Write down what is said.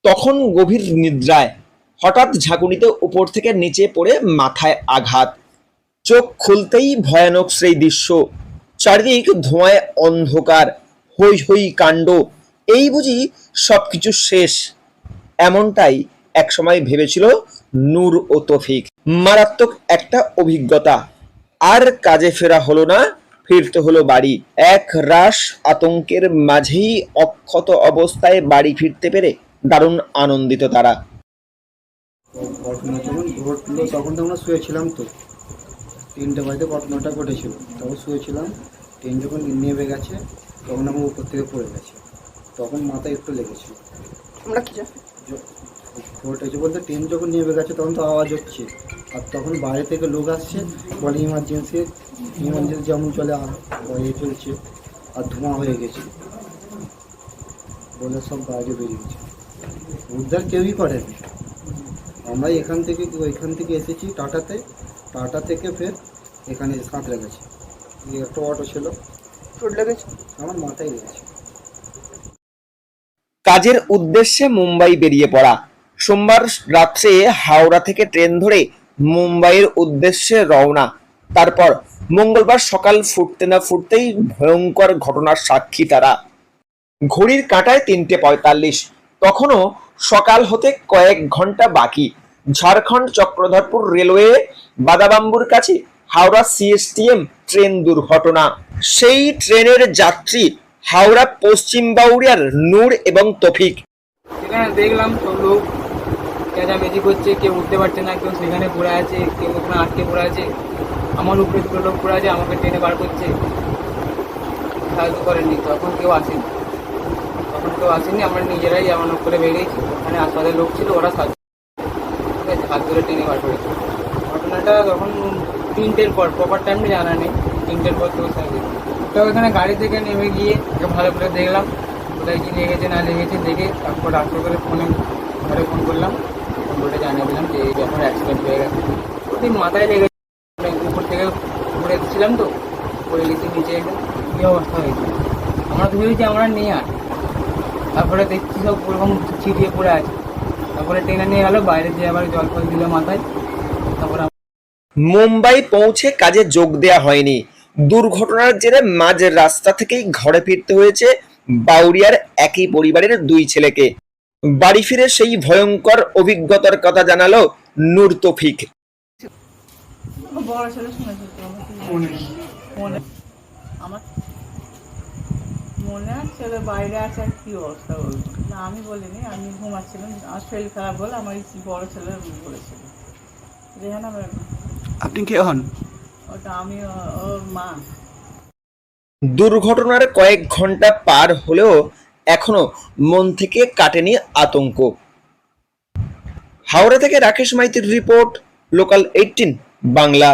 তখন গভীর নিদ্রায় হঠাৎ ঝাঁকুনিতে উপর থেকে নিচে পড়ে মাথায় আঘাত। চোখ খুলতেই ভয়ানক সেই দৃশ্য, চারিদিক ধোঁয়ায় অন্ধকার, হৈ হৈ কাণ্ড। এই বুঝি সবকিছু শেষ, এমনটাই একসময় ভেবেছিল নূর ও তৌফিক। মারাত্মক একটা অভিজ্ঞতা। আর কাজে ফেরা হলো না, ফিরতে হলো বাড়ি। এক রাশ আতঙ্কের মাঝেই অক্ষত অবস্থায় বাড়ি ফিরতে পেরে দারুণ আনন্দিত তারা। ঘটনা যখন ঘটলো তখন তো আমরা শুয়েছিলাম, তো 3টে বাজে ঘটনাটা ঘটেছিল। তখন শুয়েছিলাম, ট্রেন যখন নেমে গেছে তখন আমার উপর থেকে পড়ে গেছে, তখন মাথায় একটু লেগেছিল। আমরা কি ঘটেছে বলতে ট্রেন যখন নেমে গেছে তখন তো আওয়াজ হচ্ছে, আর তখন বাইরে থেকে লোক আসছে, বলে ইমার্জেন্সি যেমন চলে চলছে, আর ধোঁয়া হয়ে গেছে বলে সব বাইরে বেরিয়ে গেছে। উদ্ধার কেউই করেনি। আমরা এখান থেকে এসেছি টাটা থেকে ফের এখানে সাঁতরে গেছি। একটা অটো ছিল, চোট লেগেছে? আমার মাথায় লেগেছে। কাজের উদ্দেশ্যে মুম্বাই বেরিয়ে পড়া। সোমবার রাত্রে হাওড়া থেকে ট্রেন ধরে মুম্বাইয়ের উদ্দেশ্যে রওনা। তারপর মঙ্গলবার সকাল ফুটতে না ফুটতেই ভয়ঙ্কর ঘটনার সাক্ষী তারা। ঘড়ির কাঁটায় 3:45, তখনও সকাল হতে কয়েক ঘন্টা বাকি। ঝাড়খণ্ড চক্রধরপুর রেলওয়ে বাদাবাম্বুর কাছে হাওড়া সিএসটিএম ট্রেন দুর্ঘটনা। সেই ট্রেনের যাত্রী হাওড়া পশ্চিম বাউরিয়ার নূর এবং তৌফিক। সেখানে দেখলাম সব লোক চেঁচামেচি করছে, কেউ উঠতে পারছে না, কেউ সেখানে পড়ে আছে, কেউ ওখানে আটকে পড়ে আছে। আমার উপরে দুটো লোক পড়ে আছে, আমাকে ট্রেনে বার করছে, সাহায্য করেনি। তখন কেউ আসেনি, আমরা নিজেরাই এমন করে বেরিয়েছি। ওখানে আশপাশের লোক ছিল, ওরা সাহায্য, ঠিক আছে, হাত ধরে ট্রেনে বার করেছে। ঘটনাটা তখন 3টের পর, প্রপার টাইমটা জানা নেই, 3টের পর তোর সাথে তো ওখানে গাড়ি থেকে নেমে গিয়ে ভালো করে দেখলাম কোথায় কি লেগেছে না লেগেছে দেখে, তারপর রাত্রে করে ঘরে ফোন করলাম, ফোন করে জানিয়ে দিলাম যে এই ব্যাপারে অ্যাক্সিডেন্ট হয়ে গেছে। ওদিন মাথায় লেগেছে, উপর থেকে ঘুরে দিচ্ছিলাম, তো পড়ে গেছি নিচে, একদম কী অবস্থা হয়েছে। আমরা তো ভেবেছি আমরা নেই, আর তারপরে দেখছি সব ওরকম ছিটিয়ে পড়ে আছে। তারপরে ট্রেনে নিয়ে গেলো, বাইরে যেয়ে আবার জল ফল দিল মাথায়। তারপরে মুম্বাই পৌঁছে কাজে যোগ দেয়া হয়নি। দুর্ঘটনার জেরে মাঝ রাস্তা থেকেই ঘরে ফিরতে হয়েছে বাউরিয়ার একই পরিবারের 2 ছেলেকে। বাড়ি ফিরে সেই ভয়ঙ্কর অভিজ্ঞতার কথা জানালো নূর তৌফিক। বড় ছেলে শুনেছিল তো মনে আমার মনে আছে ছেলে বাইরে আছে, আর কি অবস্থা বলবো না, আমি বলিনি, আমি ঘুমাচ্ছিলাম, আমার শরীর খারাপ বলে আমার বড় ছেলে বলেছিল। রেহানা বেগম। আপনি কে হন? ওটা আমি ওর মা। দুর্ঘটনার কয়েক ঘন্টা পার হলেও এখনো মন থেকে কাটেনি আতঙ্ক। হাওড়া থেকে রাকেশ মাইতির রিপোর্ট, লোকাল 18 বাংলা।